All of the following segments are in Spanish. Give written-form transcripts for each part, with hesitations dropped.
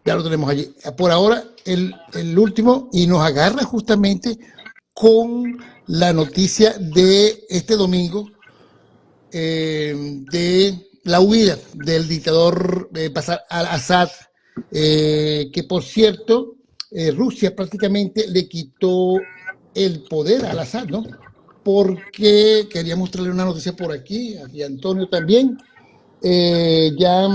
Ya lo tenemos allí. Por ahora, el último, y nos agarra justamente con la noticia de este domingo de la huida del dictador Bashar al-Assad, que por cierto, Rusia prácticamente le quitó el poder al Assad, ¿no? Porque quería mostrarle una noticia por aquí, y Antonio también, ya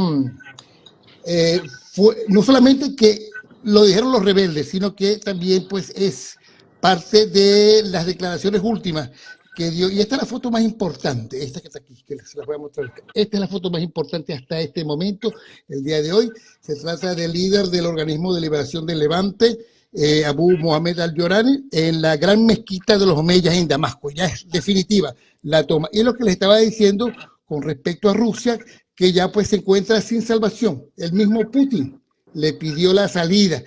no solamente que lo dijeron los rebeldes, sino que también pues es parte de las declaraciones últimas que dio, y esta es la foto más importante, esta que está aquí, que se la voy a mostrar. Esta es la foto más importante hasta este momento, el día de hoy. Se trata del líder del organismo de liberación del Levante, Abu Mohamed al-Yorani, en la gran mezquita de los Omeyas en Damasco. Ya es definitiva la toma. Y lo que les estaba diciendo con respecto a Rusia, que ya pues se encuentra sin salvación. El mismo Putin le pidió la salida.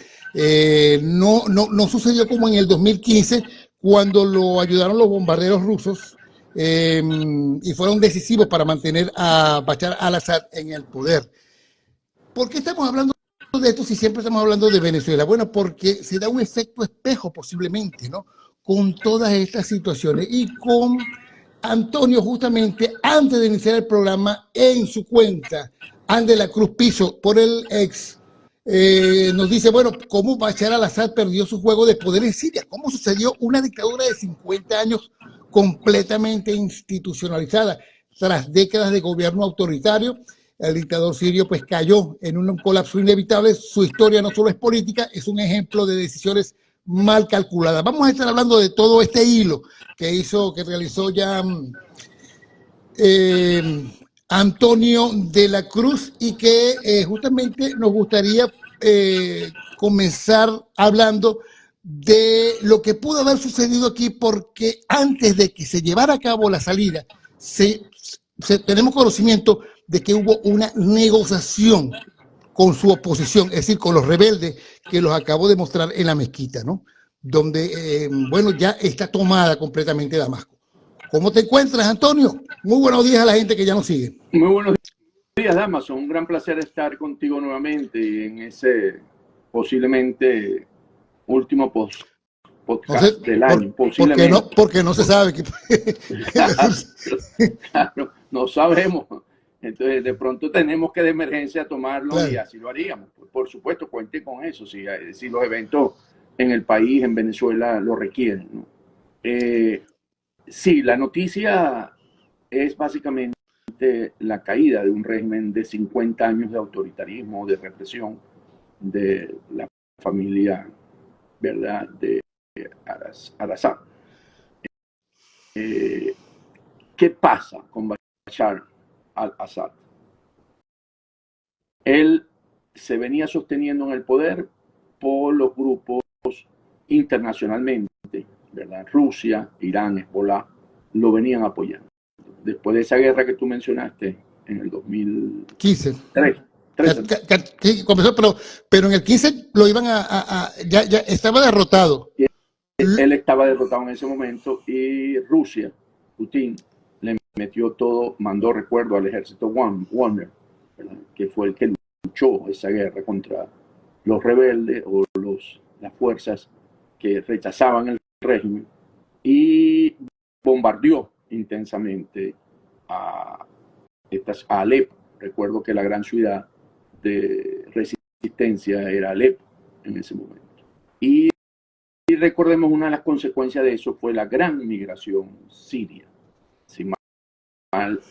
No sucedió como en el 2015, cuando lo ayudaron los bombarderos rusos y fueron decisivos para mantener a Bashar al-Assad en el poder. ¿Por qué estamos hablando de esto si siempre estamos hablando de Venezuela? Bueno, porque se da un efecto espejo posiblemente, ¿no? Con todas estas situaciones y con Antonio, justamente antes de iniciar el programa, en su cuenta, Ande la Cruz Piso, por el ex, nos dice, bueno, cómo Bashar al-Assad perdió su juego de poder en Siria, cómo sucedió una dictadura de 50 años completamente institucionalizada, tras décadas de gobierno autoritario. El dictador sirio pues cayó en un colapso inevitable. Su historia no solo es política, es un ejemplo de decisiones mal calculadas. Vamos a estar hablando de todo este hilo que realizó ya Antonio de la Cruz, y que justamente nos gustaría comenzar hablando de lo que pudo haber sucedido aquí, porque antes de que se llevara a cabo la salida, tenemos conocimiento de que hubo una negociación con su oposición, es decir, con los rebeldes, que los acabo de mostrar en la mezquita, ¿no? Donde, bueno, ya está tomada completamente Damasco. ¿Cómo te encuentras, Antonio? Muy buenos días a la gente que ya nos sigue. Muy buenos días, Damaso. Un gran placer estar contigo nuevamente en ese posiblemente último podcast del año. Posiblemente. Porque no se sabe. Claro, no sabemos. Entonces, de pronto tenemos que de emergencia tomarlo, claro, y así lo haríamos. Por supuesto, cuente con eso, si los eventos en el país, en Venezuela, lo requieren, ¿no? Sí, la noticia es básicamente la caída de un régimen de 50 años de autoritarismo, de represión de la familia, ¿verdad?, de al-Assad. ¿Qué pasa con Bashar al-Assad? Él se venía sosteniendo en el poder por los grupos internacionalmente, ¿verdad? Rusia, Irán, Hezbollah, lo venían apoyando. Después de esa guerra que tú mencionaste, en el 2015. Comenzó, pero en el 15 lo iban ya estaba derrotado. Él estaba derrotado en ese momento, y Rusia, Putin, le metió todo, mandó recuerdo al ejército Wagner, ¿verdad?, que fue el que luchó esa guerra contra los rebeldes o las fuerzas que rechazaban el régimen, y bombardeó intensamente a Alepo. Recuerdo que la gran ciudad de resistencia era Alepo en ese momento. Y recordemos, una de las consecuencias de eso fue la gran migración siria.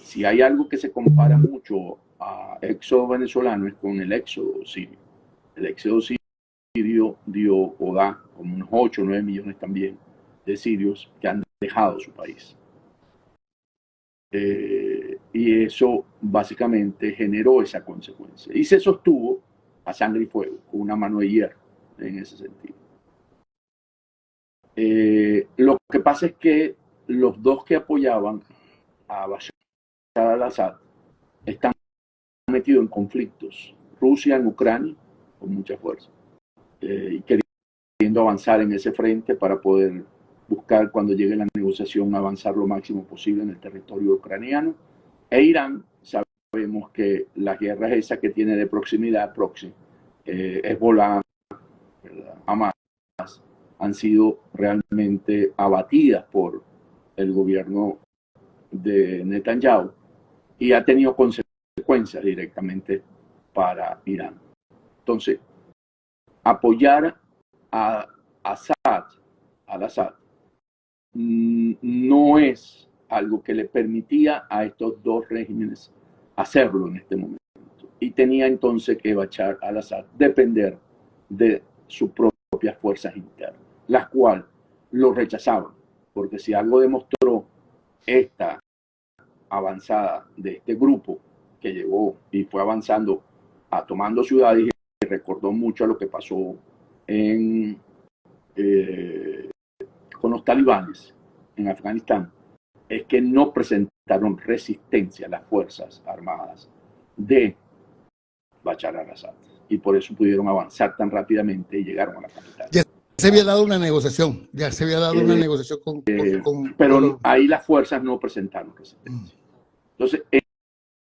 Si hay algo que se compara mucho a éxodo venezolano, es con el éxodo sirio. El éxodo sirio dio o da como unos 8 o 9 millones también de sirios que han dejado su país. Y eso básicamente generó esa consecuencia. Y se sostuvo a sangre y fuego, con una mano de hierro en ese sentido. Lo que pasa es que los dos que apoyaban a Bashar al-Assad están metidos en conflictos. Rusia en Ucrania, con mucha fuerza, y queriendo avanzar en ese frente para poder buscar, cuando llegue la negociación, avanzar lo máximo posible en el territorio ucraniano. E Irán, sabemos que la guerra es esa que tiene de proximidad, Hezbollah, ¿verdad? Hamas, han sido realmente abatidas por el gobierno de Netanyahu y ha tenido consecuencias directamente para Irán. Entonces, apoyar a al-Assad, no es algo que le permitía a estos dos regímenes hacerlo en este momento. Y tenía entonces que Bashar al-Assad depender de sus propias fuerzas internas, las cuales lo rechazaban, porque si algo demostró esta avanzada de este grupo que llegó y fue avanzando tomando ciudades, y recordó mucho a lo que pasó con los talibanes en Afganistán, es que no presentaron resistencia a las fuerzas armadas de Bashar al-Assad, y por eso pudieron avanzar tan rápidamente y llegaron a la capital. Ya se había dado una negociación, pero ahí las fuerzas no presentaron resistencia. Entonces,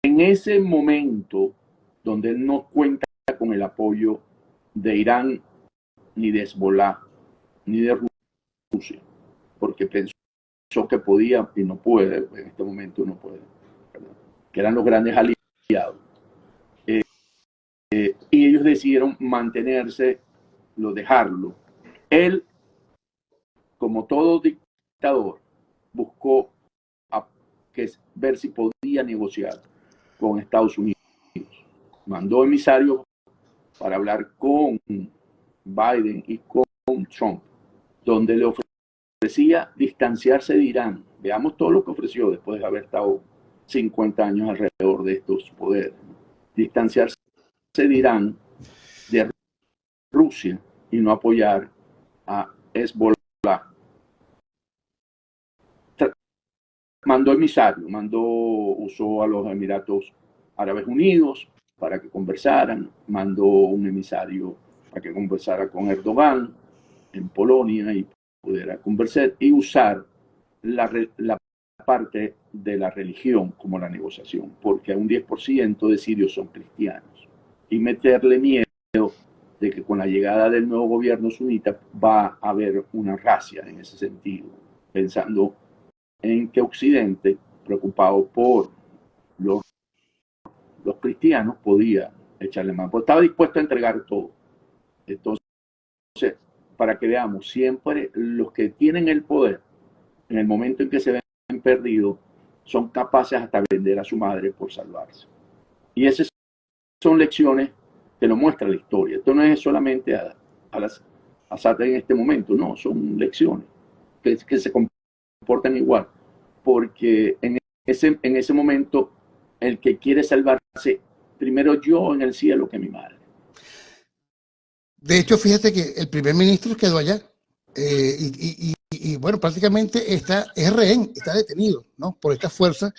en ese momento donde él no cuenta con el apoyo de Irán, ni de Hezbollah, ni de Rusia, porque pensó que podía y no puede, en este momento no puede, ¿verdad? Que eran los grandes aliados. Y ellos decidieron mantenerse, dejarlo. Él, como todo dictador, buscó ver si podía negociar con Estados Unidos. Mandó emisarios para hablar con Biden y con Trump, donde le ofrecía distanciarse de Irán. Veamos todo lo que ofreció después de haber estado 50 años alrededor de estos poderes. Distanciarse de Irán, de Rusia, y no apoyar a Hezbollah. Mandó emisarios, usó a los Emiratos Árabes Unidos para que conversaran, mandó un emisario para que conversara con Erdogan en Polonia y pudiera conversar y usar la parte de la religión como la negociación, porque un 10% de sirios son cristianos, y meterle miedo de que con la llegada del nuevo gobierno sunita va a haber una racia en ese sentido, pensando en que Occidente, preocupado por los cristianos, podía echarle mano, porque estaba dispuesto a entregar todo. Entonces, para que veamos, siempre los que tienen el poder, en el momento en que se ven perdidos, son capaces hasta vender a su madre por salvarse. Y esas son lecciones que nos muestra la historia. Esto no es solamente a Assad en este momento, no, son lecciones que se comportan igual, porque en ese momento el que quiere salvarse, primero yo en el cielo que mi madre. De hecho, fíjate que el primer ministro quedó allá y bueno, prácticamente es rehén, está detenido, ¿no? Por esta fuerza,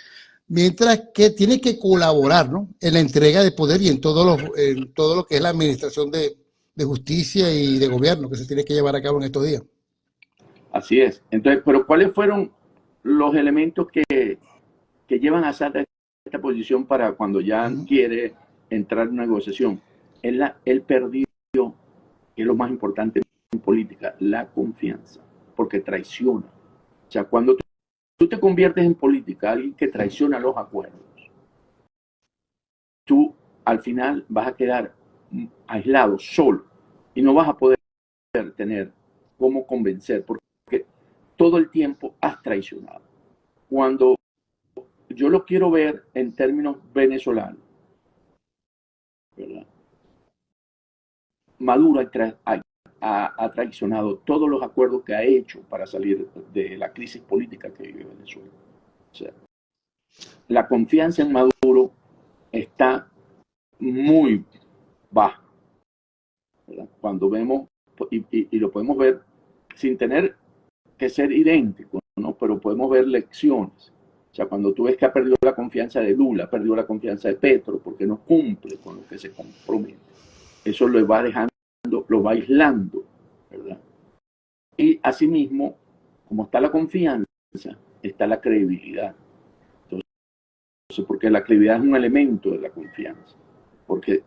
mientras que tiene que colaborar, ¿no? En la entrega de poder y en todo lo que es la administración de justicia y de gobierno que se tiene que llevar a cabo en estos días. Así es. Entonces, pero ¿cuáles fueron los elementos que llevan a Assad a esta posición para cuando ya quiere entrar en una negociación? Él perdió, que es lo más importante en política, la confianza, porque traiciona. O sea, cuando tú te conviertes en política, alguien que traiciona los acuerdos, tú al final vas a quedar aislado, solo, y no vas a poder tener cómo convencer, porque todo el tiempo has traicionado. Cuando yo lo quiero ver en términos venezolanos, ¿verdad? Maduro ha traicionado todos los acuerdos que ha hecho para salir de la crisis política que vive Venezuela. O sea, la confianza en Maduro está muy baja, ¿verdad? Cuando vemos, y lo podemos ver sin tener que ser idéntico, ¿no? Pero podemos ver lecciones. O sea, cuando tú ves que ha perdido la confianza de Lula, ha perdido la confianza de Petro, porque no cumple con lo que se compromete, eso lo va dejando, lo va aislando, ¿verdad? Y asimismo, como está la confianza, está la credibilidad. Entonces, porque la credibilidad es un elemento de la confianza, porque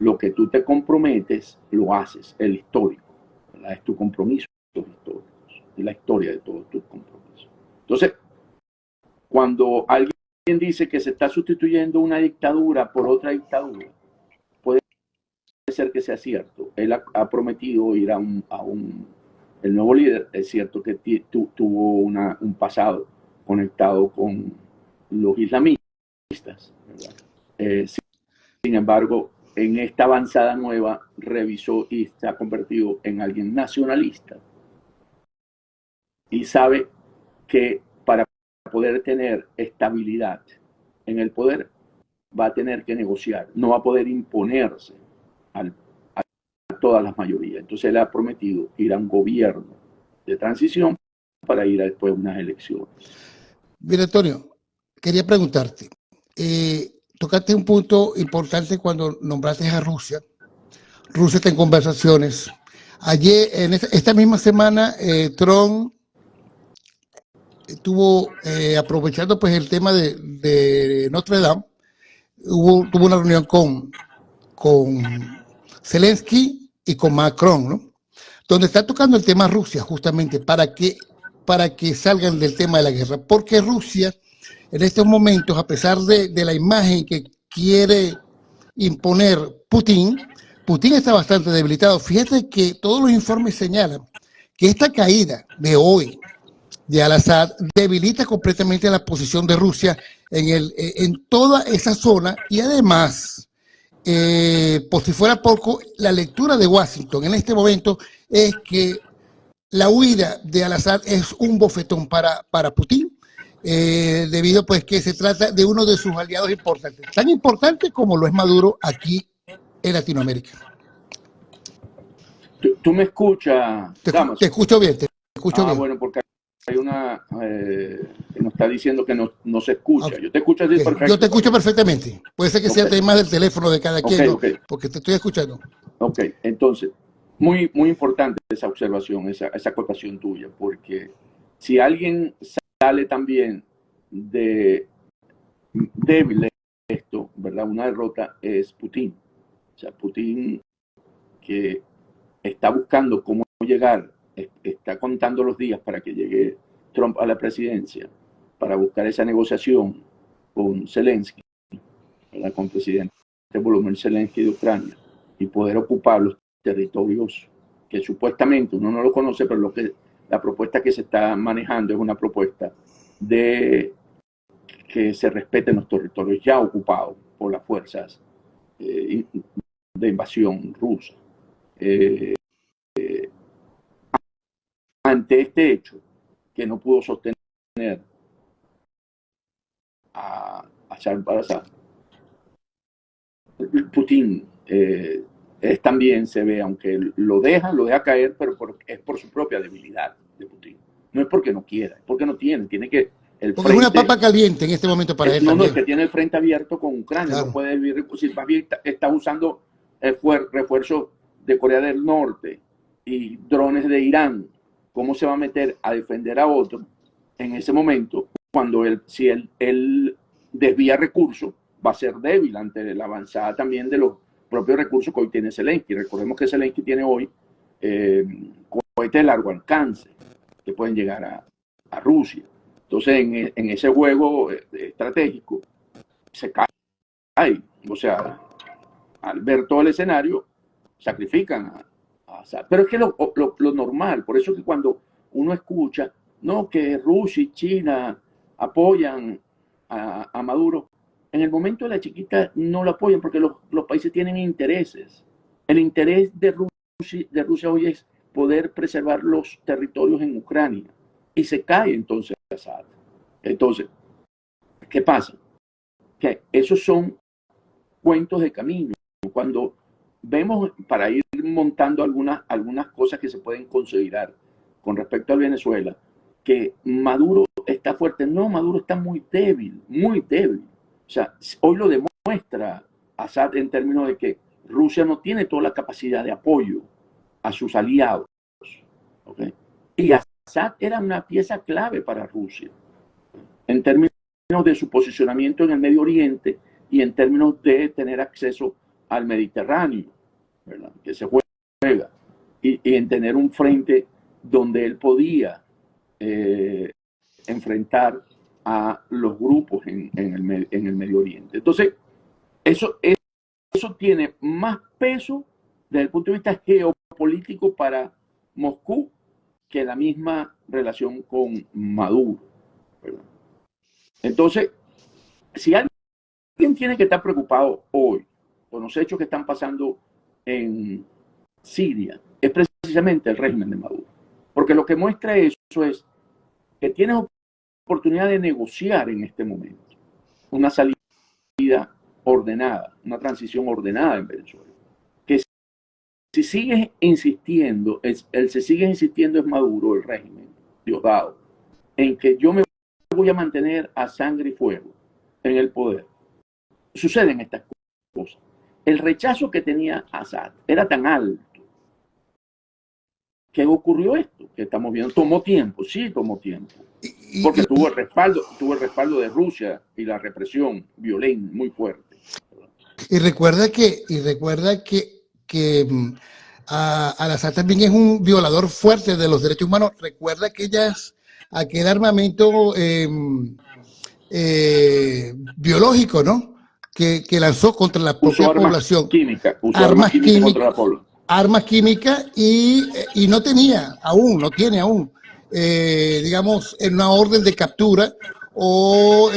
lo que tú te comprometes, lo haces, el histórico, ¿verdad? Es tu compromiso histórico, es la historia de todos tus compromisos. Entonces, cuando alguien dice que se está sustituyendo una dictadura por otra dictadura, puede ser que sea cierto. Él ha prometido ir el nuevo líder, es cierto que tuvo un pasado conectado con los islamistas, ¿verdad? Sin embargo, en esta avanzada nueva revisó y se ha convertido en alguien nacionalista y sabe que para poder tener estabilidad en el poder va a tener que negociar, no va a poder imponerse a todas las mayorías. Entonces él ha prometido ir a un gobierno de transición para ir después a unas elecciones. Bien, Antonio, quería preguntarte, tocaste un punto importante cuando nombraste a Rusia. Rusia está en conversaciones. Ayer, en esta misma semana, Trump estuvo aprovechando pues el tema de Notre Dame, tuvo una reunión con Zelensky y con Macron, ¿no? Donde está tocando el tema Rusia, justamente, para que salgan del tema de la guerra. Porque Rusia, en estos momentos, a pesar de la imagen que quiere imponer Putin está bastante debilitado. Fíjate que todos los informes señalan que esta caída de hoy de Al-Assad debilita completamente la posición de Rusia en toda esa zona y además, por si fuera poco, la lectura de Washington en este momento es que la huida de Al-Assad es un bofetón para Putin, debido pues que se trata de uno de sus aliados importantes, tan importante como lo es Maduro aquí en Latinoamérica. ¿Tú me escuchas? Te escucho bien, te escucho bien. Bueno, porque hay una que nos está diciendo que no se escucha. Okay. Yo te escucho así perfecto. Yo te escucho perfectamente. Puede ser que sea tema del teléfono de cada quien, ¿no? Porque te estoy escuchando. Ok, entonces, muy importante esa observación, esa acotación tuya, porque si alguien sale también de débil esto, ¿verdad? Una derrota es Putin. O sea, Putin que está buscando cómo llegar, está contando los días para que llegue Trump a la presidencia, para buscar esa negociación con Zelensky, ¿verdad? Con el presidente Volodymyr Zelensky de Ucrania, y poder ocupar los territorios que supuestamente uno no lo conoce, pero la propuesta que se está manejando es una propuesta de que se respeten los territorios ya ocupados por las fuerzas de invasión rusa. Ante este hecho, que no pudo sostener a Bashar al-Assad, Putin también se ve, aunque lo deja caer, pero es por su propia debilidad de Putin. No es porque no quiera, es porque no tiene que... Porque es una papa caliente en este momento para él. No, es que tiene el frente abierto con Ucrania, claro. No puede vivir, si más bien está usando refuerzos de Corea del Norte y drones de Irán. ¿Cómo se va a meter a defender a otro en ese momento cuando si él desvía recursos? Va a ser débil ante la avanzada también de los propios recursos que hoy tiene Zelensky. Recordemos que Zelensky tiene hoy cohetes de largo alcance que pueden llegar a Rusia. Entonces, en ese juego estratégico, se cae. O sea, al ver todo el escenario, sacrifican a Assad. Pero es que lo normal, por eso que cuando uno escucha, no, que Rusia y China apoyan a Maduro, en el momento de la chiquita no lo apoyan porque los países tienen intereses. El interés de Rusia hoy es poder preservar los territorios en Ucrania. Y se cae entonces Assad. Entonces, ¿qué pasa? Que esos son cuentos de camino. Cuando vemos, para ir montando algunas cosas que se pueden considerar con respecto a Venezuela, que Maduro está fuerte. No, Maduro está muy débil, muy débil. O sea, hoy lo demuestra Assad en términos de que Rusia no tiene toda la capacidad de apoyo a sus aliados. ¿Okay? Y Assad era una pieza clave para Rusia en términos de su posicionamiento en el Medio Oriente y en términos de tener acceso al Mediterráneo, ¿verdad? Que se juega, y en tener un frente donde él podía enfrentar a los grupos en el Medio Oriente. Entonces, eso tiene más peso desde el punto de vista geopolítico para Moscú que la misma relación con Maduro, ¿verdad? Entonces, si alguien tiene que estar preocupado hoy por los hechos que están pasando en Siria, es precisamente el régimen de Maduro. Porque lo que muestra eso es que tienes oportunidad de negociar en este momento una salida ordenada, una transición ordenada en Venezuela. Que si sigues insistiendo, se sigue insistiendo es Maduro, el régimen, Diosdado, en que yo me voy a mantener a sangre y fuego en el poder. Suceden estas cosas. El rechazo que tenía Assad era tan alto que ocurrió esto que estamos viendo. Tomó tiempo, sí tomó tiempo. Porque tuvo el respaldo de Rusia y la represión violenta muy fuerte. Y recuerda que Al-Assad también es un violador fuerte de los derechos humanos. Recuerda aquel armamento biológico, ¿no? Que lanzó contra la propia población. Armas químicas contra la población. Armas químicas y no tiene aún, digamos, en una orden de captura o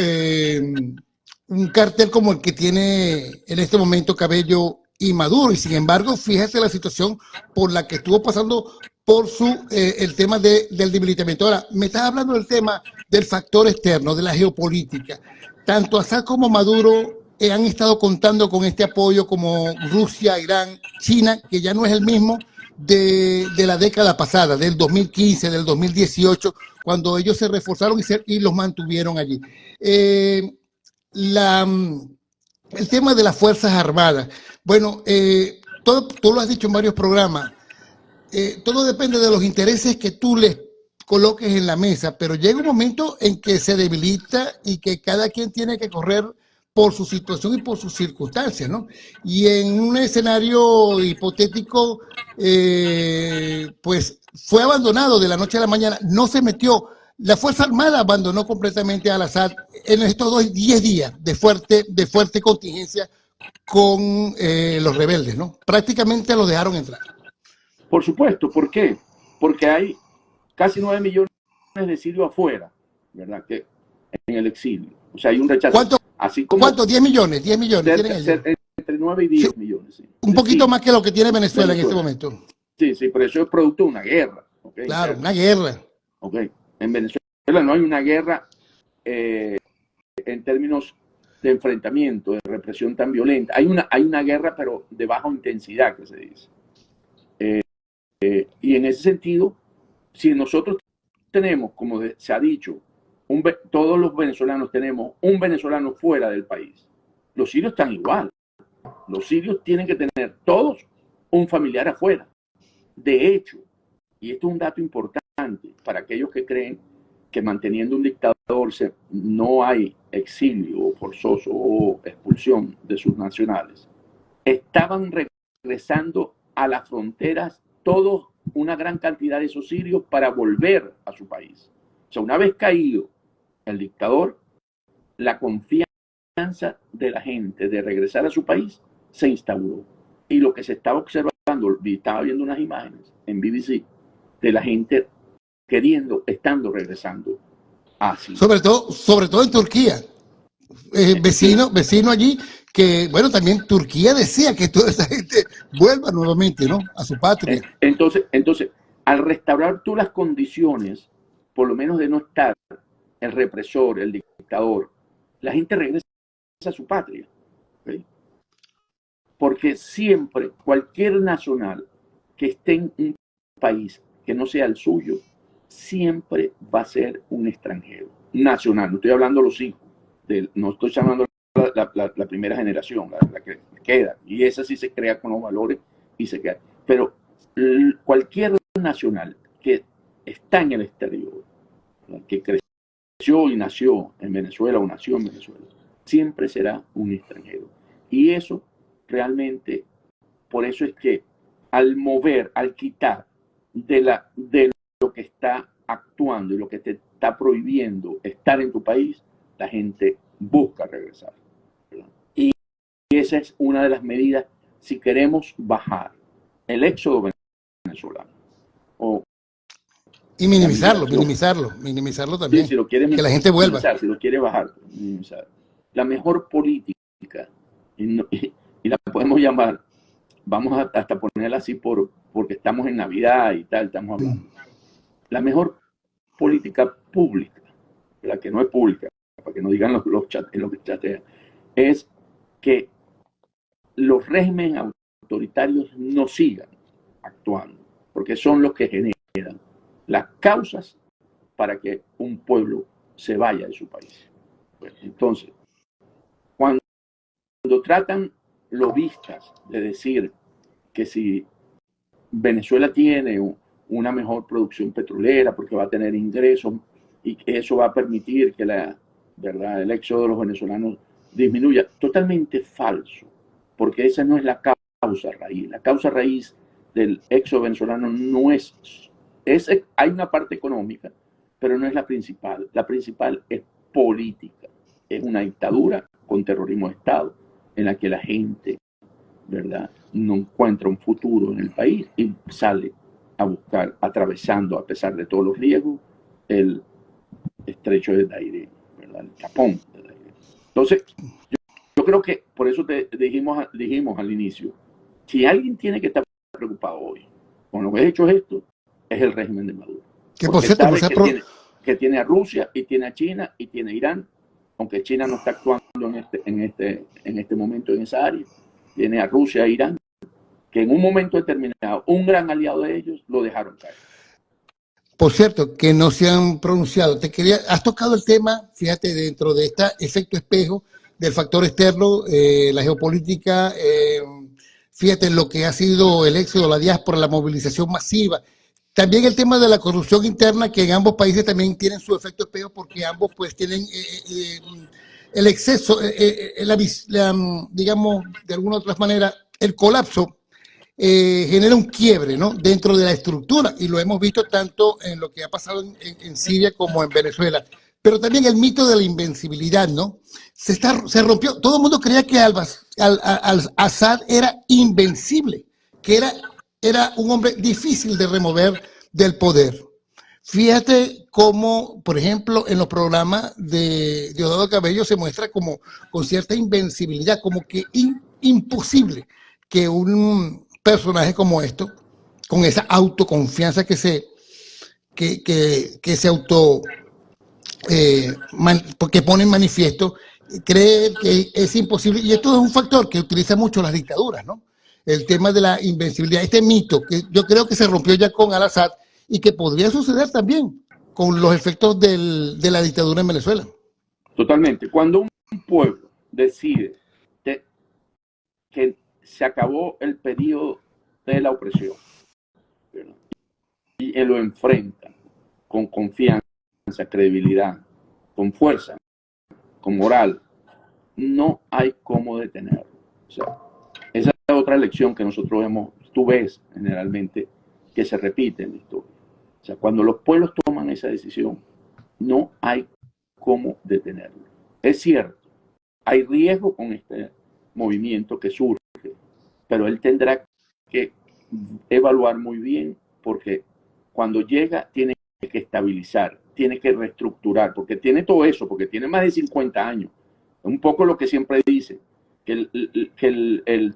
un cartel como el que tiene en este momento Cabello y Maduro. Y sin embargo, fíjese la situación por la que estuvo pasando por el tema del debilitamiento. Ahora, me estás hablando del tema del factor externo, de la geopolítica. Tanto Assad como Maduro han estado contando con este apoyo, como Rusia, Irán, China, que ya no es el mismo de la década pasada, del 2015, del 2018, cuando ellos se reforzaron y los mantuvieron allí. El tema de las Fuerzas Armadas. Bueno, tú lo has dicho en varios programas. Todo depende de los intereses que tú les coloques en la mesa, pero llega un momento en que se debilita y que cada quien tiene que correr por su situación y por sus circunstancias, ¿no? Y en un escenario hipotético, pues fue abandonado de la noche a la mañana, no se metió. La Fuerza Armada abandonó completamente a Al-Assad en estos 10 días de fuerte contingencia con los rebeldes, ¿no? Prácticamente lo dejaron entrar. Por supuesto, ¿por qué? Porque hay casi 9 millones de sirios afuera, ¿verdad? Que en el exilio. O sea, hay un rechazo. ¿Cuánto? 10 millones. 10 millones entre 9 y 10 millones. Sí. Un poquito más que lo que tiene Venezuela en este momento. Sí, pero eso es producto de una guerra. ¿Okay? Claro, una guerra. Okay. En Venezuela no hay una guerra en términos de enfrentamiento, de represión tan violenta. Hay una guerra, pero de baja intensidad, que se dice. Y en ese sentido, si nosotros tenemos, como se ha dicho, todos los venezolanos tenemos un venezolano fuera del país, los sirios están igual. Los sirios tienen que tener todos un familiar afuera. De hecho, y esto es un dato importante para aquellos que creen que manteniendo un dictador no hay exilio forzoso o expulsión de sus nacionales, estaban regresando a las fronteras todos, una gran cantidad de esos sirios, para volver a su país. O sea, una vez caído el dictador, la confianza de la gente de regresar a su país se instauró. Y lo que se estaba observando, estaba viendo unas imágenes en BBC de la gente regresando a Siria. Sobre todo en Turquía. Vecino allí, que bueno, también Turquía desea que toda esa gente vuelva nuevamente, ¿no?, a su patria. Entonces, al restaurar tú las condiciones, por lo menos de no estar el represor, el dictador, la gente regresa a su patria. ¿Okay? Porque siempre, cualquier nacional que esté en un país que no sea el suyo, siempre va a ser un extranjero nacional. No estoy hablando de los hijos, no estoy llamando la primera generación, la que queda, y esa sí se crea con los valores y se queda. Pero cualquier nacional que está en el exterior, que creció y nació en Venezuela o nació en Venezuela, siempre será un extranjero. Y eso realmente, por eso es que al mover, al quitar de lo que está actuando y lo que te está prohibiendo estar en tu país, la gente busca regresar, ¿verdad? Y esa es una de las medidas si queremos bajar el éxodo venezolano o Y la minimizarlo, migración. minimizarlo Sí, también. si lo quieres Que la gente vuelva. minimizar, si lo quieres bajar, minimizar. La mejor política, y la podemos llamar, vamos a hasta ponerla así porque estamos en Navidad y tal, estamos hablando. La mejor política pública, la que no es pública, para que no digan los chat, en lo que chatean, es que los regímenes autoritarios no sigan actuando, porque son los que generan las causas para que un pueblo se vaya de su país. Bueno, entonces, cuando tratan lobistas de decir que si Venezuela tiene una mejor producción petrolera porque va a tener ingresos y que eso va a permitir que ¿verdad?, el éxodo de los venezolanos disminuya, totalmente falso, porque esa no es la causa raíz. La causa raíz del éxodo venezolano no hay una parte económica, pero no es la principal. La principal es política. Es una dictadura con terrorismo de Estado en la que la gente, ¿verdad?, no encuentra un futuro en el país y sale a buscar, atravesando, a pesar de todos los riesgos, el estrecho de Dairén, ¿verdad?, el tapón de Dairén. Entonces, yo creo que por eso dijimos al inicio, si alguien tiene que estar preocupado hoy con lo que ha hecho esto, es el régimen de Maduro. Que por Porque cierto, sabe que tiene a Rusia y tiene a China y tiene a Irán, aunque China no está actuando en este momento en esa área. Tiene a Rusia e Irán, que en un momento determinado, un gran aliado de ellos lo dejaron caer. Por cierto, que no se han pronunciado. Has tocado el tema, fíjate, dentro de este efecto espejo del factor externo, la geopolítica, fíjate lo que ha sido el éxodo, la diáspora, la movilización masiva. También el tema de la corrupción interna, que en ambos países también tienen su efecto espejo, porque ambos pues tienen el exceso, digamos, de alguna u otra manera, el colapso genera un quiebre, ¿no?, dentro de la estructura, y lo hemos visto tanto en lo que ha pasado en Siria como en Venezuela. Pero también el mito de la invencibilidad, ¿no? Se rompió. Todo el mundo creía que Assad era invencible, que era un hombre difícil de remover del poder. Fíjate cómo, por ejemplo, en los programas de Diosdado Cabello se muestra como con cierta invencibilidad, como que imposible que un personaje como esto, con esa autoconfianza que se auto que pone en manifiesto, cree que es imposible. Y esto es un factor que utiliza mucho las dictaduras, ¿no? El tema de la invencibilidad, este mito que yo creo que se rompió ya con Al-Assad y que podría suceder también con los efectos de la dictadura en Venezuela. Totalmente. Cuando un pueblo decide que se acabó el periodo de la opresión, ¿verdad?, y lo enfrenta con confianza, credibilidad, con fuerza, con moral, no hay cómo detenerlo. O sea, esa es otra lección que nosotros tú ves generalmente que se repite en la historia. O sea, cuando los pueblos toman esa decisión, no hay cómo detenerlo. Es cierto, hay riesgo con este movimiento que surge, pero él tendrá que evaluar muy bien, porque cuando llega tiene que estabilizar, tiene que reestructurar, porque tiene todo eso, porque tiene más de 50 años. Un poco lo que siempre dice, que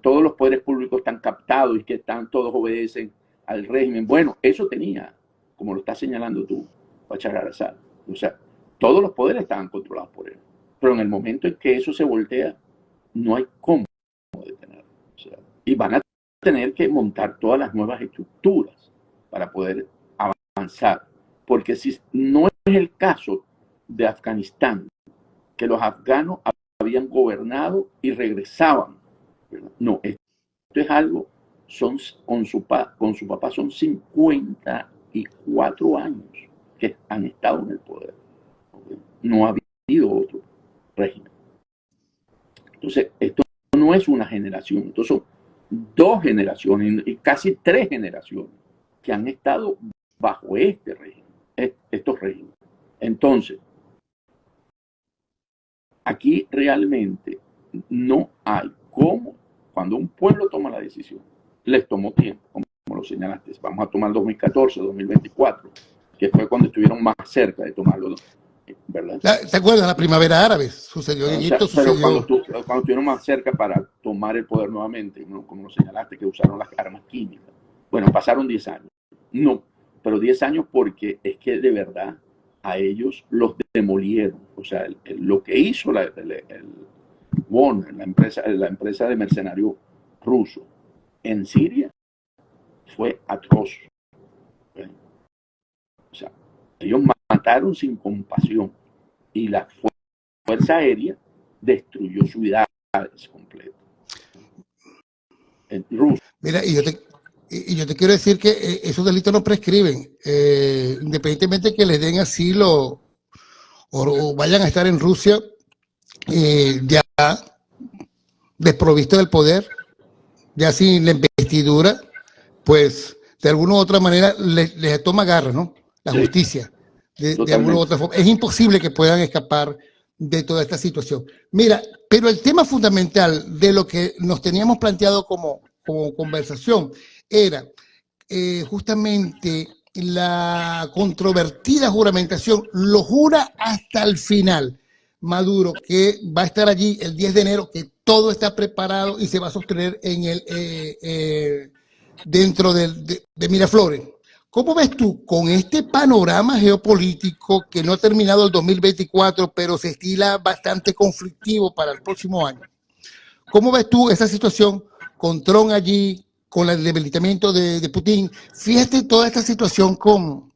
todos los poderes públicos están captados y que todos obedecen al régimen. Bueno, eso tenía, como lo estás señalando tú, Bashar al-Assad. O sea, todos los poderes estaban controlados por él. Pero en el momento en que eso se voltea, no hay cómo detenerlo. O sea, y van a tener que montar todas las nuevas estructuras para poder avanzar. Porque si no es el caso de Afganistán, que los afganos habían gobernado y regresaban, ¿verdad? No, esto es algo, con su papá son 54 años que han estado en el poder. No ha habido otro régimen. Entonces, esto no es una generación, entonces son 2 generaciones y casi 3 generaciones que han estado bajo este régimen, estos regímenes. Entonces, aquí realmente no hay cómo, cuando un pueblo toma la decisión, les tomó tiempo, como lo señalaste, vamos a tomar 2014, 2024, que fue cuando estuvieron más cerca de tomarlo, ¿verdad? ¿Te acuerdas? La primavera árabe sucedió en Egipto, Pero sucedió. cuando estuvieron más cerca para tomar el poder nuevamente, ¿no? Como lo señalaste, que usaron las armas químicas. Bueno, pasaron 10 años. No, pero 10 años porque es que de verdad a ellos los demolieron. O sea, lo que hizo el Wagner, la empresa de mercenarios ruso en Siria, fue atroz. O sea, ellos mataron sin compasión y la Fuerza Aérea destruyó ciudades completas. En Rusia. Mira, y yo te quiero decir que esos delitos no prescriben, independientemente que les den asilo o vayan a estar en Rusia, ya desprovisto del poder, ya sin la investidura, pues de alguna u otra manera les toma garra, ¿no? La Sí, justicia, de alguna u otra forma. Es imposible que puedan escapar de toda esta situación. Mira, pero el tema fundamental de lo que nos teníamos planteado como conversación era justamente la controvertida juramentación, lo jura hasta el final Maduro, que va a estar allí el 10 de enero, que todo está preparado y se va a sostener en dentro de Miraflores. ¿Cómo ves tú con este panorama geopolítico que no ha terminado el 2024, pero se estila bastante conflictivo para el próximo año? ¿Cómo ves tú esa situación con Trump allí, con el debilitamiento de Putin? Fíjate toda esta situación con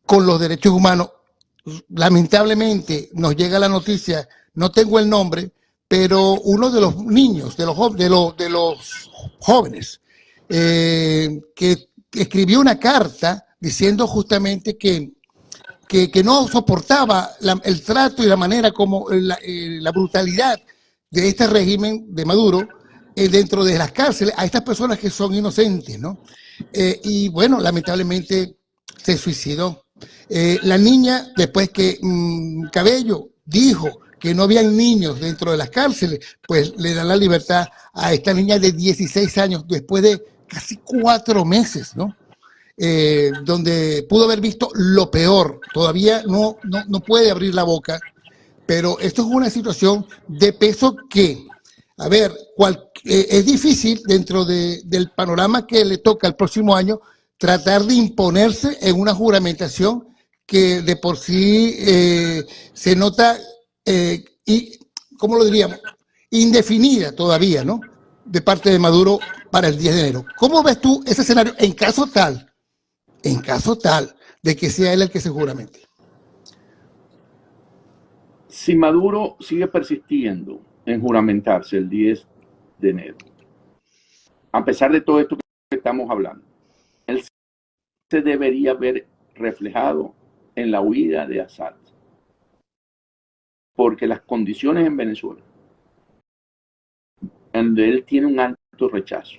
los derechos humanos. Lamentablemente nos llega la noticia, no tengo el nombre, pero uno de los niños, de los jóvenes, que escribió una carta diciendo justamente que no soportaba el trato y la manera como la brutalidad de este régimen de Maduro dentro de las cárceles a estas personas que son inocentes, ¿no? Y bueno, lamentablemente se suicidó. La niña, después que Cabello dijo que no habían niños dentro de las cárceles, pues le dan la libertad a esta niña de 16 años después de casi 4 meses, ¿no? Donde pudo haber visto lo peor. Todavía no puede abrir la boca, pero esto es una situación de peso que, a ver, es difícil dentro del panorama que le toca el próximo año tratar de imponerse en una juramentación que de por sí se nota, y, ¿cómo lo diríamos? Indefinida todavía, ¿no? De parte de Maduro para el 10 de enero. ¿Cómo ves tú ese escenario en caso tal de que sea él el que se juramente? Si Maduro sigue persistiendo en juramentarse el 10 de enero, a pesar de todo esto que estamos hablando, él se debería ver reflejado en la huida de Assad. Porque las condiciones en Venezuela, en donde él tiene un alto rechazo.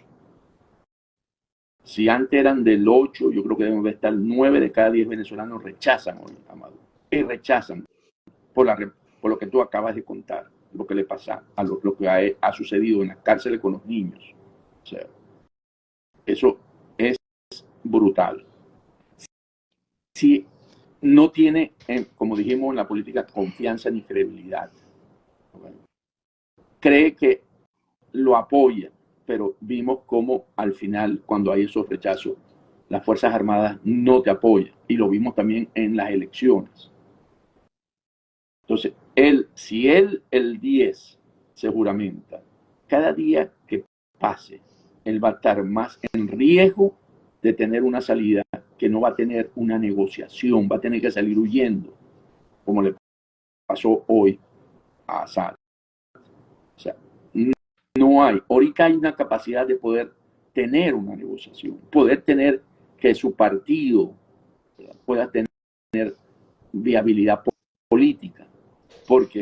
Si antes eran del 8, yo creo que deben estar 9 de cada 10 venezolanos rechazan hoy a Maduro. Y rechazan por lo que tú acabas de contar, lo que le pasa, lo que ha sucedido en las cárceles con los niños. O sea, eso es brutal. Si no tiene, como dijimos en la política, confianza ni credibilidad, cree que lo apoya, pero vimos cómo al final, cuando hay esos rechazos, las Fuerzas Armadas no te apoyan. Y lo vimos también en las elecciones. Entonces, si él el 10 se juramenta, cada día que pase, él va a estar más en riesgo de tener una salida, que no va a tener una negociación, va a tener que salir huyendo, como le pasó hoy a Assad. O sea, no hay, ahorita hay una capacidad de poder tener una negociación, poder tener que su partido pueda tener viabilidad política, porque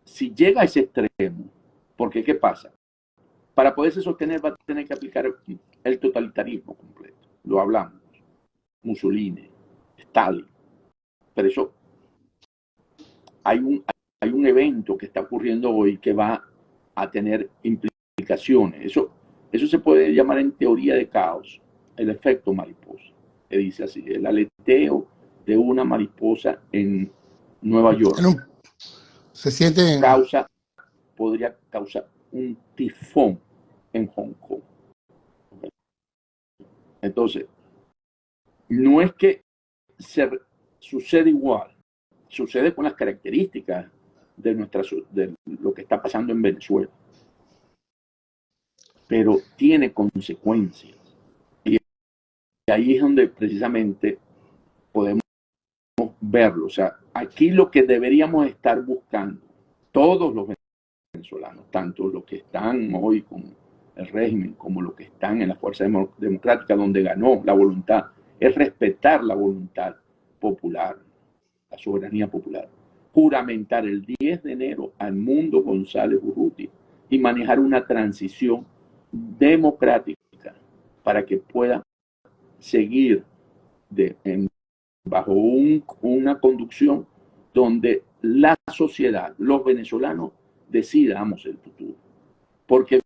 si llega a ese extremo, Porque, ¿qué pasa? Para poderse sostener va a tener que aplicar el totalitarismo completo. Lo hablamos. Mussolini, Stalin. Pero eso, hay un evento que está ocurriendo hoy que va a tener implicaciones. Eso se puede llamar en teoría de caos el efecto mariposa. Que dice así, el aleteo de una mariposa en Nueva York se siente podría causar un tifón en Hong Kong. Entonces, no es que sucede igual, sucede con las características de lo que está pasando en Venezuela, pero tiene consecuencias. Y ahí es donde precisamente podemos verlo. O sea, aquí lo que deberíamos estar buscando, todos los venezolanos, tanto los que están hoy con el régimen como los que están en la fuerza democrática donde ganó la voluntad, es respetar la voluntad popular, la soberanía popular, juramentar el 10 de enero al Mundo González Urruti y manejar una transición democrática para que pueda seguir bajo una conducción donde la sociedad, los venezolanos, decidamos el futuro. Porque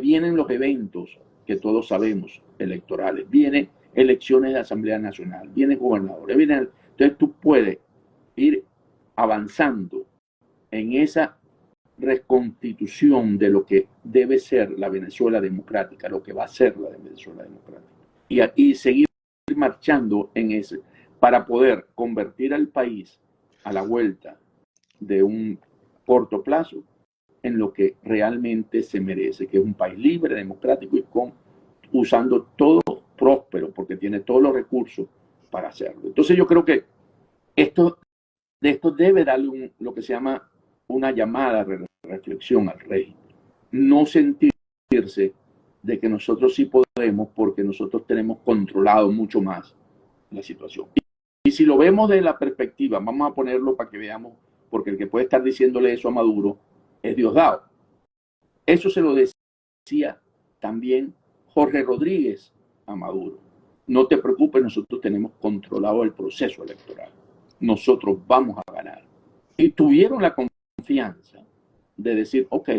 vienen los eventos que todos sabemos, electorales, vienen elecciones de Asamblea Nacional, vienen gobernadores, entonces tú puedes ir avanzando en esa reconstitución de lo que debe ser la Venezuela democrática, lo que va a ser la Venezuela democrática, y seguir marchando en ese, para poder convertir al país a la vuelta de un corto plazo en lo que realmente se merece, que es un país libre, democrático y usando todo próspero, porque tiene todos los recursos para hacerlo. Entonces yo creo que esto debe darle lo que se llama una llamada de reflexión al régimen. No sentirse de que nosotros sí podemos porque nosotros tenemos controlado mucho más la situación. Y si lo vemos de la perspectiva, vamos a ponerlo para que veamos, porque el que puede estar diciéndole eso a Maduro es Diosdado. Eso se lo decía también Jorge Rodríguez a Maduro. No te preocupes, nosotros tenemos controlado el proceso electoral. Nosotros vamos a ganar. Y tuvieron la confianza de decir, ok,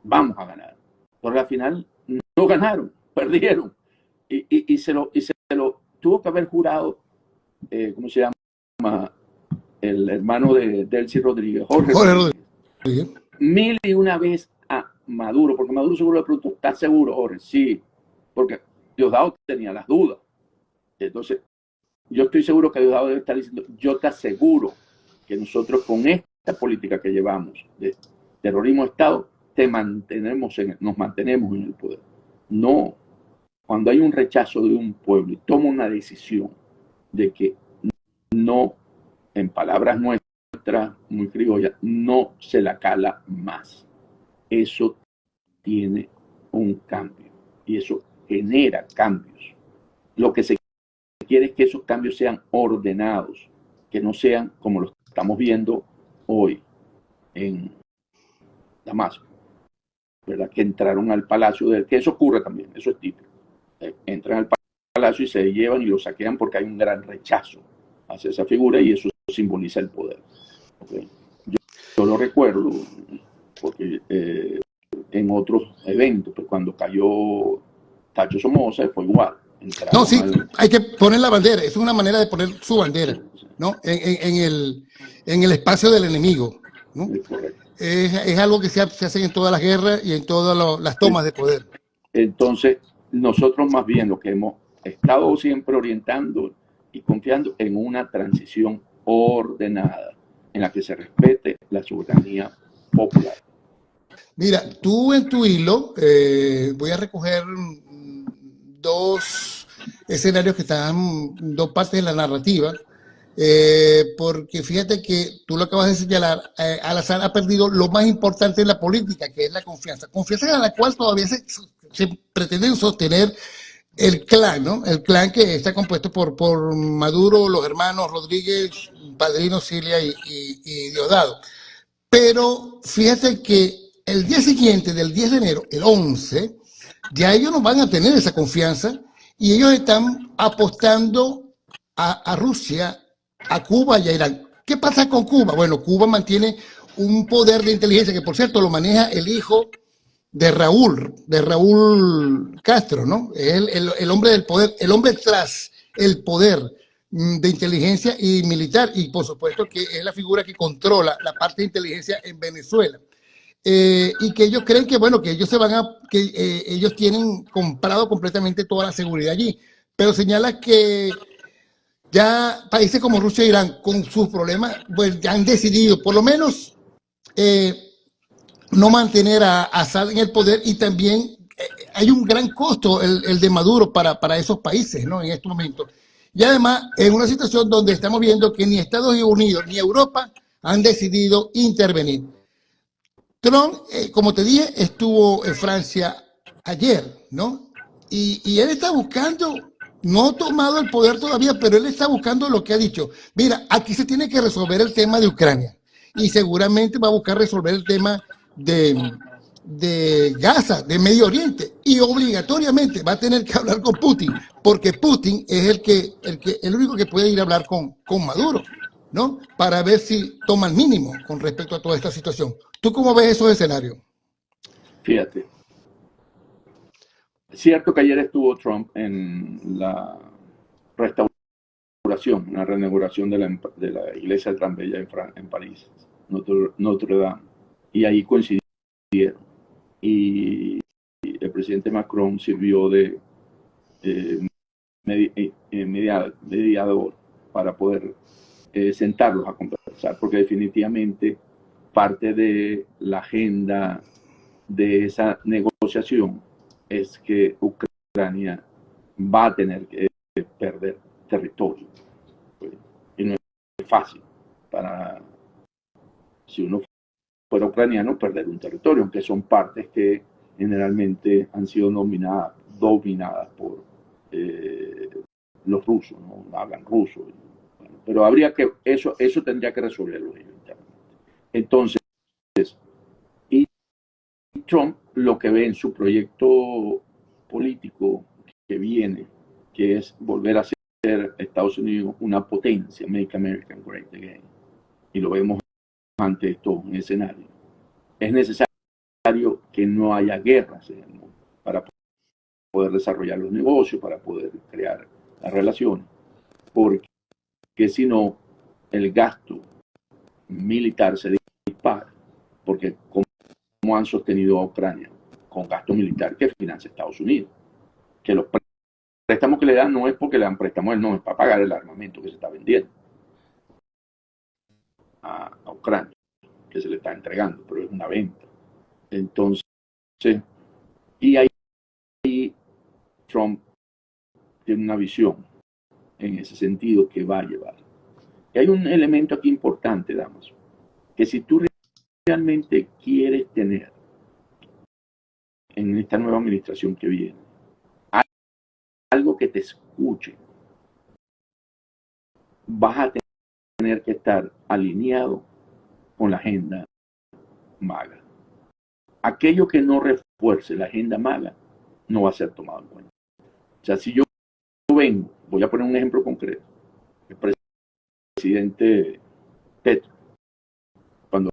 vamos a ganar. Pero al final no ganaron, perdieron. Y se lo tuvo que haber jurado, ¿cómo se llama? El hermano de Delcy Rodríguez, Jorge Rodríguez. Mil y una vez a Maduro, porque Maduro seguro le preguntó, ¿estás seguro, Jorge? Sí, porque Diosdado tenía las dudas. Entonces, yo estoy seguro que Diosdado debe estar diciendo, yo te aseguro que nosotros con esta política que llevamos de terrorismo de Estado, nos mantenemos en el poder. No, cuando hay un rechazo de un pueblo y toma una decisión de que no, en palabras nuestras, muy criollas, no se la cala más. Eso tiene un cambio y eso genera cambios. Lo que se quiere es que esos cambios sean ordenados, que no sean como los estamos viendo hoy en Damasco, ¿verdad? Que entraron al palacio, que eso ocurre también, eso es típico. Entran al palacio y se llevan y lo saquean porque hay un gran rechazo hacia esa figura y eso simboliza el poder. ¿Okay? Yo lo recuerdo porque en otros eventos, pues cuando cayó Tacho Somoza fue igual. No, sí, hay que poner la bandera, es una manera de poner su bandera, ¿no? En el espacio del enemigo, ¿no? Es algo que se hace en todas las guerras y en todas las tomas de poder. Entonces, nosotros más bien lo que hemos estado siempre orientando y confiando en una transición ordenada, en la que se respete la soberanía popular. Mira, tú en tu hilo, voy a recoger dos escenarios que están, dos partes de la narrativa, porque fíjate que tú lo acabas de señalar, Al-Assad ha perdido lo más importante en la política, que es la confianza. Confianza en la cual todavía se pretenden sostener el clan, ¿no? El clan que está compuesto por Maduro, los hermanos Rodríguez, Padrino, Cilia y Diosdado. Pero fíjate que el día siguiente, del 10 de enero, el 11, ya ellos no van a tener esa confianza y ellos están apostando a Rusia, a Cuba y a Irán. ¿Qué pasa con Cuba? Bueno, Cuba mantiene un poder de inteligencia que, por cierto, lo maneja el hijo de Raúl Castro, ¿no? El hombre del poder, el hombre tras el poder de inteligencia y militar, y por supuesto que es la figura que controla la parte de inteligencia en Venezuela. Y que ellos creen que, bueno, que ellos se van a, que ellos tienen comprado completamente toda la seguridad allí, pero señala que ya países como Rusia e Irán, con sus problemas, pues ya han decidido, por lo menos, eh, no mantener a Assad en el poder y también hay un gran costo el de Maduro para esos países, ¿no? En este momento. Y además, en una situación donde estamos viendo que ni Estados Unidos ni Europa han decidido intervenir. Trump, como te dije, estuvo en Francia ayer, ¿no? Y él está buscando, no ha tomado el poder todavía, pero él está buscando lo que ha dicho. Mira, aquí se tiene que resolver el tema de Ucrania y seguramente va a buscar resolver el tema de Gaza, de Medio Oriente, y obligatoriamente va a tener que hablar con Putin, porque Putin es el único que puede ir a hablar con Maduro, ¿no? Para ver si toma el mínimo con respecto a toda esta situación. ¿Tú cómo ves esos escenarios? Fíjate, es cierto que ayer estuvo Trump en la restauración, una reinauguración de la iglesia de Trambella en París, Notre Dame, y ahí coincidieron. Y el presidente Macron sirvió de mediador para poder sentarlos a conversar, porque definitivamente parte de la agenda de esa negociación es que Ucrania va a tener que perder territorio. Y no es fácil para, si uno fuera ucraniano, perder un territorio, aunque son partes que generalmente han sido dominadas por los rusos, ¿no? Hablan ruso. Bueno, pero habría que, eso tendría que resolverlo ellos internamente. Entonces, y Trump lo que ve en su proyecto político que viene, que es volver a ser Estados Unidos una potencia, Make America Great Again, y lo vemos ante esto en escenario. Es necesario que no haya guerras en el mundo para poder desarrollar los negocios, para poder crear las relaciones, porque si no, el gasto militar se dispara, porque como han sostenido a Ucrania, con gasto militar que financia Estados Unidos, que los préstamos que le dan no es porque le dan préstamos, no es para pagar el armamento que se está vendiendo a Ucrania, que se le está entregando, pero es una venta. Entonces, y ahí Trump tiene una visión en ese sentido que va a llevar. Y hay un elemento aquí importante, Damaso, que si tú realmente quieres tener en esta nueva administración que viene algo que te escuche, vas a tener que estar alineado con la agenda MAGA. Aquello que no refuerce la agenda MAGA no va a ser tomado en cuenta. O sea, si yo vengo, voy a poner un ejemplo concreto, el presidente Petro, cuando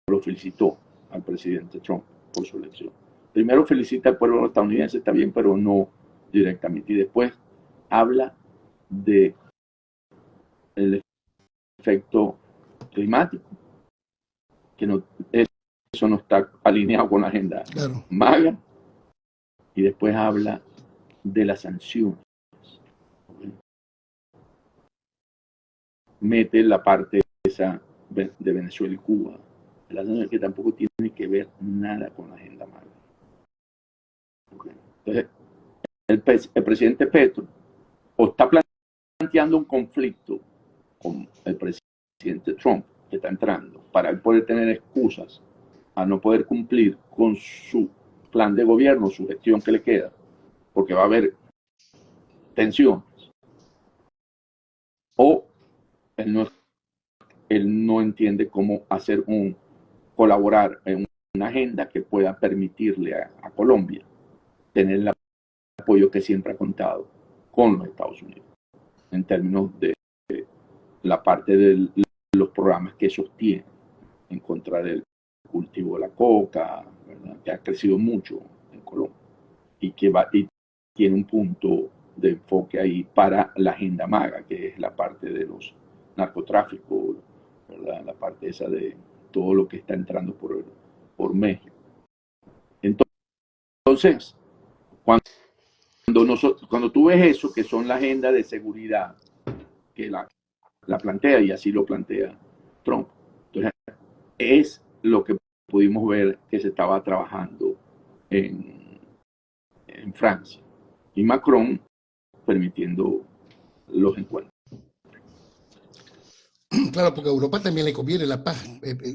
lo felicitó al presidente Trump por su elección. Primero felicita al pueblo estadounidense, está bien, pero no directamente. Y después habla de el efecto climático, que no, eso no está alineado con la agenda MAGA. Y después habla de las sanciones. Mete la parte esa de Venezuela y Cuba, que tampoco tiene que ver nada con la agenda MAGA. Entonces, el presidente Petro o está planteando un conflicto con el presidente Trump, que está entrando, para él poder tener excusas a no poder cumplir con su plan de gobierno, su gestión que le queda, porque va a haber tensiones. O él no entiende cómo hacer colaborar en una agenda que pueda permitirle a Colombia tener el apoyo que siempre ha contado con los Estados Unidos en términos de la parte de los programas que sostienen en contra del cultivo de la coca, ¿verdad? Que ha crecido mucho en Colombia y que y tiene un punto de enfoque ahí para la agenda MAGA, que es la parte de los narcotráficos, ¿verdad? La parte esa de todo lo que está entrando por México. Entonces, cuando tú ves eso, que son la agenda de seguridad, que la plantea, y así lo plantea Trump, entonces es lo que pudimos ver que se estaba trabajando en Francia, y Macron permitiendo los encuentros. Claro, porque a Europa también le conviene la paz,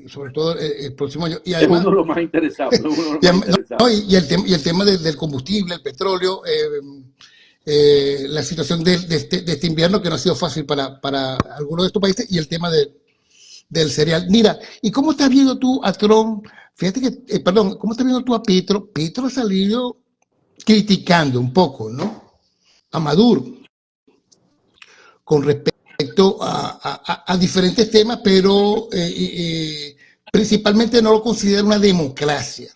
sobre todo el próximo año. Y además, es uno de los más interesados. Y el tema del combustible, el petróleo, la situación de este invierno que no ha sido fácil para algunos de estos países, y el tema del cereal. Mira, ¿y cómo estás viendo tú a Trump? Fíjate que, ¿cómo estás viendo tú a Petro? Petro ha salido criticando un poco, ¿no?, a Maduro con respecto a diferentes temas, pero principalmente no lo considera una democracia.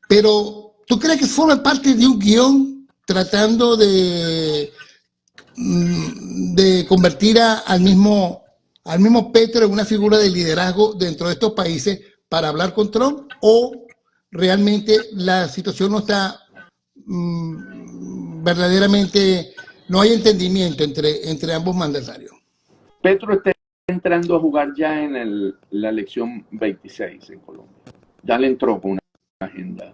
Pero, ¿tú crees que forma parte de un guión tratando de convertir al mismo Petro en una figura de liderazgo dentro de estos países para hablar con Trump, o realmente la situación no está verdaderamente, no hay entendimiento entre ambos mandatarios? Petro está entrando a jugar ya en la elección 26 en Colombia. Ya le entró con una agenda.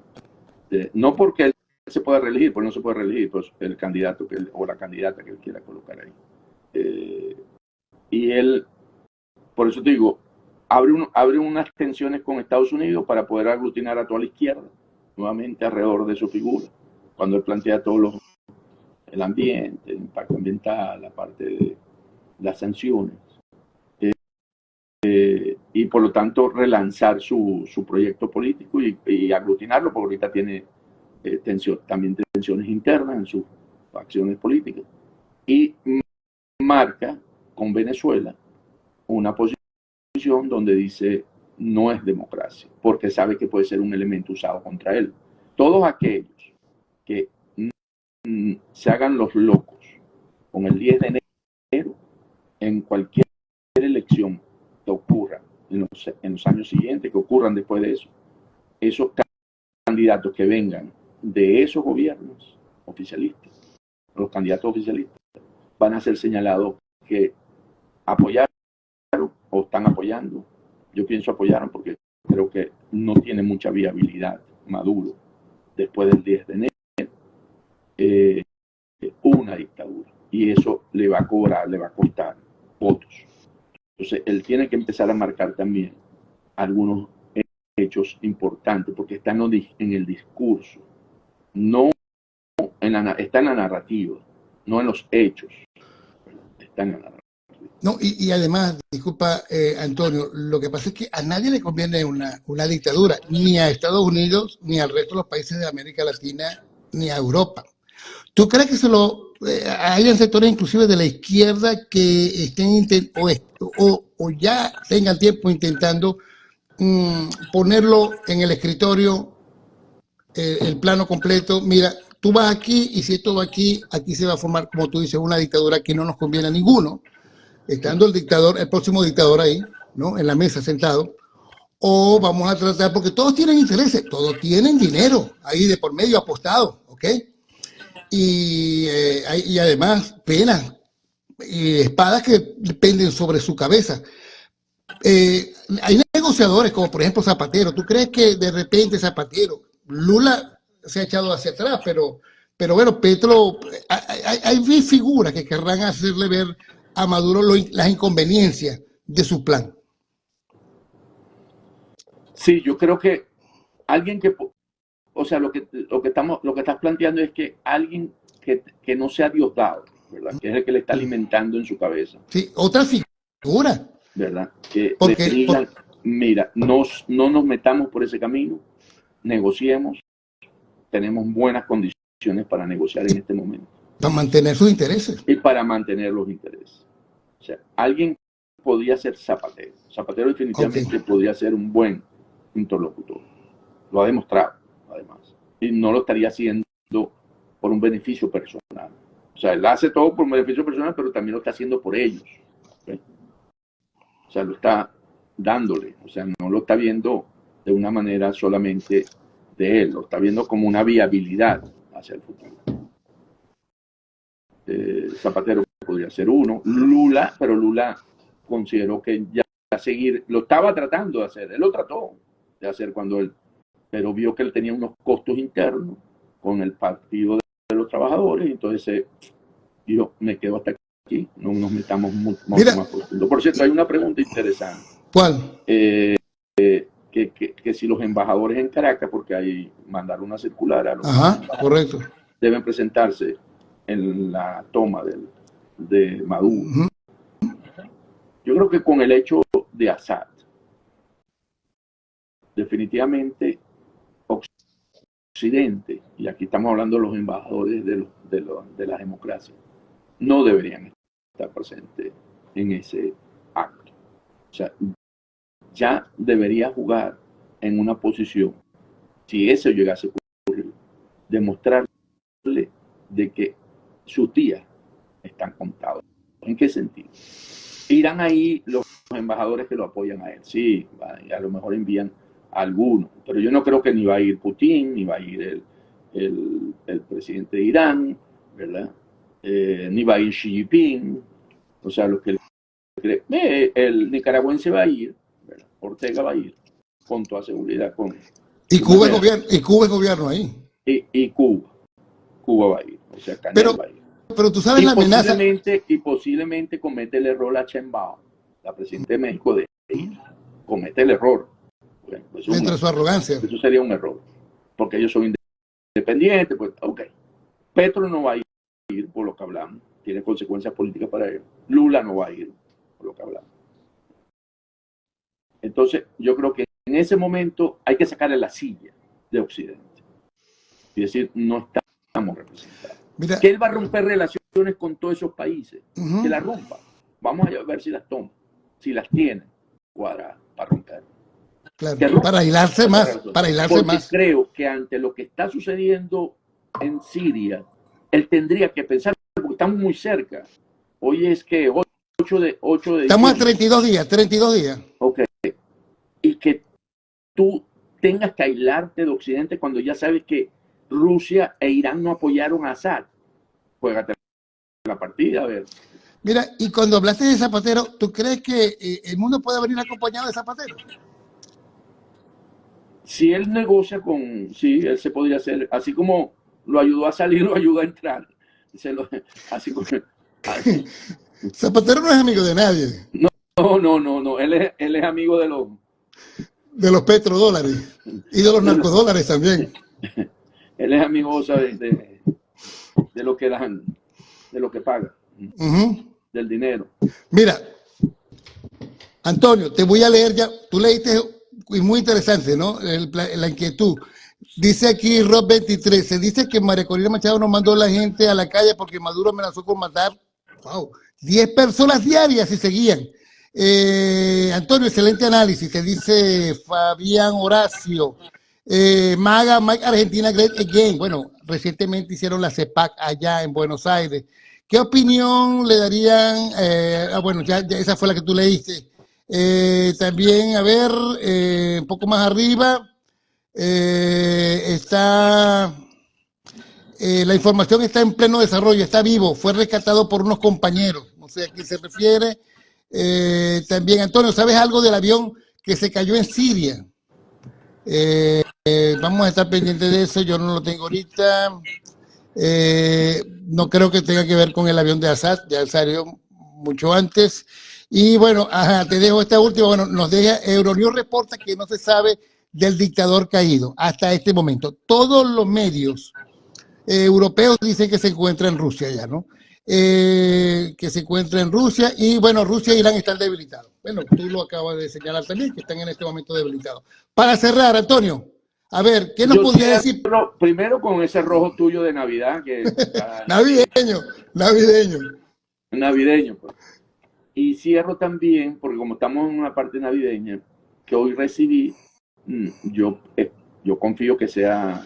No porque él se pueda reelegir, porque no se puede reelegir, pues el candidato o la candidata que él quiera colocar ahí. Y él, por eso te digo, abre unas tensiones con Estados Unidos para poder aglutinar a toda la izquierda, nuevamente alrededor de su figura, cuando él plantea el ambiente, el impacto ambiental, la parte de las sanciones, y por lo tanto relanzar su proyecto político y aglutinarlo, porque ahorita tiene también tensiones internas en sus acciones políticas, y marca con Venezuela una posición donde dice no es democracia, porque sabe que puede ser un elemento usado contra él. Todos aquellos que se hagan los locos con el 10 de enero en cualquier elección que ocurra en los años siguientes, que ocurran después de eso, esos candidatos que vengan de esos gobiernos oficialistas, los candidatos oficialistas, van a ser señalados que apoyaron o están apoyando. Yo pienso apoyaron porque creo que no tiene mucha viabilidad Maduro después del 10 de enero, una dictadura, y eso le va a costar votos. Entonces él tiene que empezar a marcar también algunos hechos importantes, porque está en el discurso, no está en la narrativa, no en los hechos, está en la narrativa. No, y además, disculpa, Antonio, lo que pasa es que a nadie le conviene una dictadura, ni a Estados Unidos, ni al resto de los países de América Latina, ni a Europa. ¿Tú crees que hayan sectores inclusive de la izquierda que estén o ya tengan tiempo intentando ponerlo en el escritorio, el plano completo? Mira, tú vas aquí, y si esto va aquí se va a formar, como tú dices, una dictadura que no nos conviene a ninguno, estando el próximo dictador ahí, ¿no?, en la mesa sentado, o vamos a tratar, porque todos tienen intereses, todos tienen dinero ahí de por medio apostado, ¿ok? Y además penas y espadas que penden sobre su cabeza. Hay negociadores como por ejemplo Zapatero. ¿Tú crees que de repente Zapatero, Lula se ha echado hacia atrás, pero bueno, Petro, hay figuras que querrán hacerle ver a Maduro las inconveniencias de su plan? Sí, yo creo que alguien que, o sea, lo que estás planteando es que alguien que no sea Diosdado, ¿verdad? Que es el que le está alimentando en su cabeza. Sí, otra figura. ¿Verdad? Que le digan, mira, no nos metamos por ese camino, negociemos, tenemos buenas condiciones para negociar en este momento. Para mantener sus intereses. Y para mantener los intereses. O sea, alguien podría ser Zapatero. Zapatero definitivamente podría ser un buen interlocutor. Lo ha demostrado, además. Y no lo estaría haciendo por un beneficio personal. O sea, él hace todo por un beneficio personal, pero también lo está haciendo por ellos. ¿Okay? O sea, lo está dándole. O sea, no lo está viendo de una manera solamente de él. Lo está viendo como una viabilidad hacia el futuro. Zapatero podría ser uno. Lula, pero Lula consideró que ya seguir, lo estaba tratando de hacer. Él lo trató de hacer cuando él, pero vio que él tenía unos costos internos con el Partido de los Trabajadores, y entonces dijo, me quedo hasta aquí, no nos metamos mucho más profundo. Por cierto, hay una pregunta interesante. ¿Cuál? Que si los embajadores en Caracas, porque ahí mandaron una circular a los correcto, deben presentarse en la toma de Maduro. Yo creo que con el hecho de Assad, definitivamente Occidente, y aquí estamos hablando de los embajadores de la democracia, no deberían estar presentes en ese acto. O sea, ya debería jugar en una posición, si eso llegase a ocurrir, demostrarle de que sus días están contados. ¿En qué sentido? Irán ahí los embajadores que lo apoyan a él. Sí, a lo mejor envían a algunos, pero yo no creo que ni va a ir Putin, ni va a ir el presidente de Irán, ¿verdad? Ni va a ir Xi Jinping. O sea, lo que el nicaragüense va a ir, ¿verdad? Ortega va a ir, con toda seguridad. Y Cuba es gobierno ahí. Y Cuba va a ir. O sea, Canel va a ir. Pero tú sabes la amenaza. Y posiblemente comete el error la Sheinbaum, la presidenta de México, de ir. Comete el error. Bueno, pues entre su arrogancia. Eso sería un error. Porque ellos son independientes. Pues, ok. Petro no va a ir por lo que hablamos. Tiene consecuencias políticas para él. Lula no va a ir por lo que hablamos. Entonces, yo creo que en ese momento hay que sacarle la silla de Occidente. Y decir, no estamos representados. Mira, que él va a romper relaciones con todos esos países. Que las rompa. Vamos a ver si las toma. Si las tiene cuadradas para romper. Claro, para aislarse más. Porque creo que ante lo que está sucediendo en Siria, él tendría que pensar, porque estamos muy cerca. Hoy es que 8 de estamos a 32 días. Ok. Y que tú tengas que aislarte de Occidente cuando ya sabes que Rusia e Irán no apoyaron a Assad. Juégate la partida, a ver. Mira, y cuando hablaste de Zapatero, ¿tú crees que el mundo puede venir acompañado de Zapatero? Si él negocia sí, él se podría hacer, así como lo ayudó a salir, lo ayudó a entrar. Zapatero no es amigo de nadie. No. Él es amigo de los petrodólares y de los narcodólares también. Él es amigo, ¿sabes? De lo que dan, de lo que pagan, del dinero. Mira, Antonio, te voy a leer ya. Tú leíste, y muy interesante, ¿no? La inquietud. Dice aquí Rob 23, se dice que María Corina Machado nos mandó la gente a la calle porque Maduro amenazó con matar 10 personas diarias y seguían. Antonio, excelente análisis, te dice Fabián Horacio. Maga, Mike Argentina, Great Again. Bueno, recientemente hicieron la CEPAC allá en Buenos Aires. ¿Qué opinión le darían? Bueno, ya esa fue la que tú leíste. También, a ver, un poco más arriba, está... la información está en pleno desarrollo, está vivo, fue rescatado por unos compañeros, no sé a quién se refiere. También, Antonio, ¿sabes algo del avión que se cayó en Siria? Vamos a estar pendientes de eso, yo no lo tengo ahorita. No creo que tenga que ver con el avión de Assad, ya salió mucho antes. Y bueno, te dejo esta última. Bueno, nos deja Euronews reporta que no se sabe del dictador caído hasta este momento. Todos los medios europeos dicen que se encuentra en Rusia ya, ¿no? Que se encuentra en Rusia y bueno, Rusia e Irán están debilitados. Bueno, tú lo acabas de señalar también, que están en este momento debilitados. Para cerrar, Antonio, A ver, ¿qué nos Yo podría decir? cierro primero con ese rojo tuyo de Navidad, que Navideño, navideño. navideño, pues. Y cierro también, porque como estamos en una parte navideña, que hoy recibí, yo confío que sea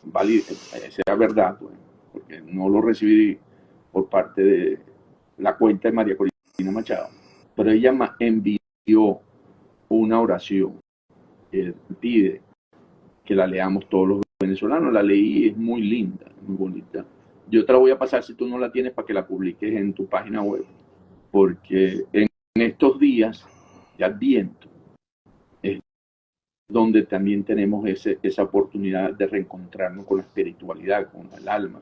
válido, sea verdad, pues, porque no lo recibí por parte de la cuenta de María Corina Machado, pero ella me envió una oración que pide que la leamos todos los venezolanos. La leí, es muy linda, muy bonita. Yo te la voy a pasar si tú no la tienes para que la publiques en tu página web, porque en estos días de Adviento es donde también tenemos esa oportunidad de reencontrarnos con la espiritualidad, con el alma,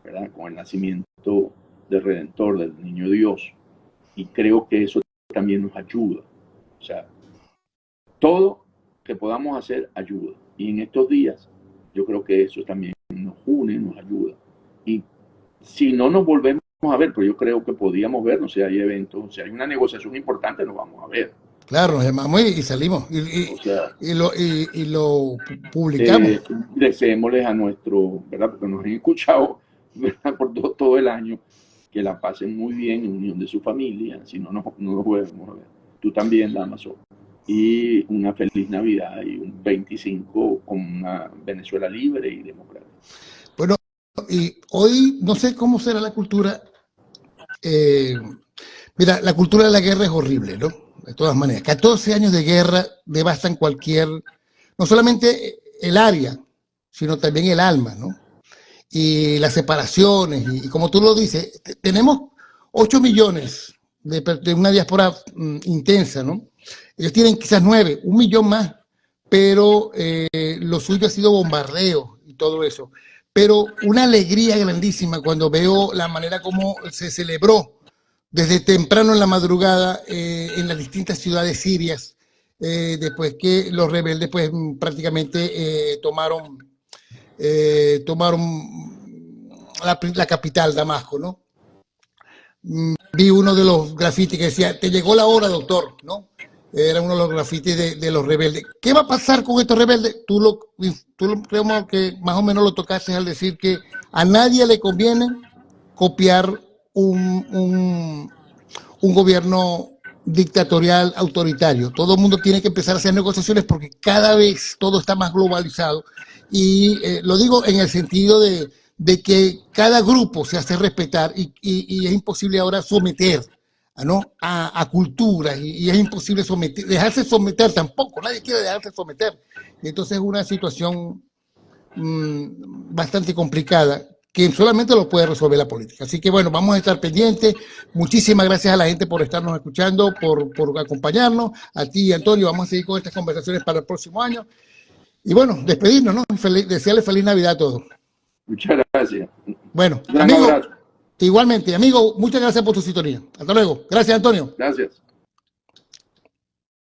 ¿verdad? Con el nacimiento del Redentor, del Niño Dios. Y creo que eso también nos ayuda. O sea, todo que podamos hacer ayuda. Y en estos días yo creo que eso también nos une, nos ayuda. Y si no nos volvemos a ver, pues yo creo que podíamos vernos, si hay eventos, si hay una negociación importante, nos vamos a ver. Claro, nos llamamos y salimos O sea, y lo publicamos. deseémosles a nuestro, ¿verdad? Porque nos han escuchado, ¿verdad? Por todo el año, que la pasen muy bien en unión de su familia, si no nos volvemos a ver. Tú también, Damaso. Y una feliz Navidad y un 25 con una Venezuela libre y democrática. Bueno, y hoy no sé cómo será la cultura. Mira, la cultura de la guerra es horrible, ¿no? De todas maneras, 14 años de guerra devastan cualquier, no solamente el área, sino también el alma, ¿no? Y las separaciones, y como tú lo dices, tenemos 8 millones de una diáspora intensa, ¿no? Ellos tienen quizás 9, 1 millón más, pero lo suyo ha sido bombardeo y todo eso. Pero una alegría grandísima cuando veo la manera como se celebró desde temprano en la madrugada en las distintas ciudades sirias, después que los rebeldes pues prácticamente tomaron la capital, Damasco, ¿no? Vi uno de los grafitis que decía, te llegó la hora, doctor, ¿no? Era uno de los grafitis de los rebeldes. ¿Qué va a pasar con estos rebeldes? Tú creo que más o menos lo tocaste al decir que a nadie le conviene copiar un gobierno dictatorial, autoritario. Todo el mundo tiene que empezar a hacer negociaciones porque cada vez todo está más globalizado. Y lo digo en el sentido de que cada grupo se hace respetar y es imposible ahora someter, ¿no? a culturas y es imposible dejarse someter tampoco, nadie quiere dejarse someter. Entonces es una situación bastante complicada que solamente lo puede resolver la política. Así que bueno, vamos a estar pendientes. Muchísimas gracias a la gente por estarnos escuchando, por acompañarnos. A ti, Antonio, vamos a seguir con estas conversaciones para el próximo año. Y bueno, despedirnos, ¿no? Desearle feliz Navidad a todos. Muchas gracias. Bueno, Gran amigo, abrazo. igualmente, amigo, muchas gracias por tu sintonía. Hasta luego. Gracias, Antonio. Gracias.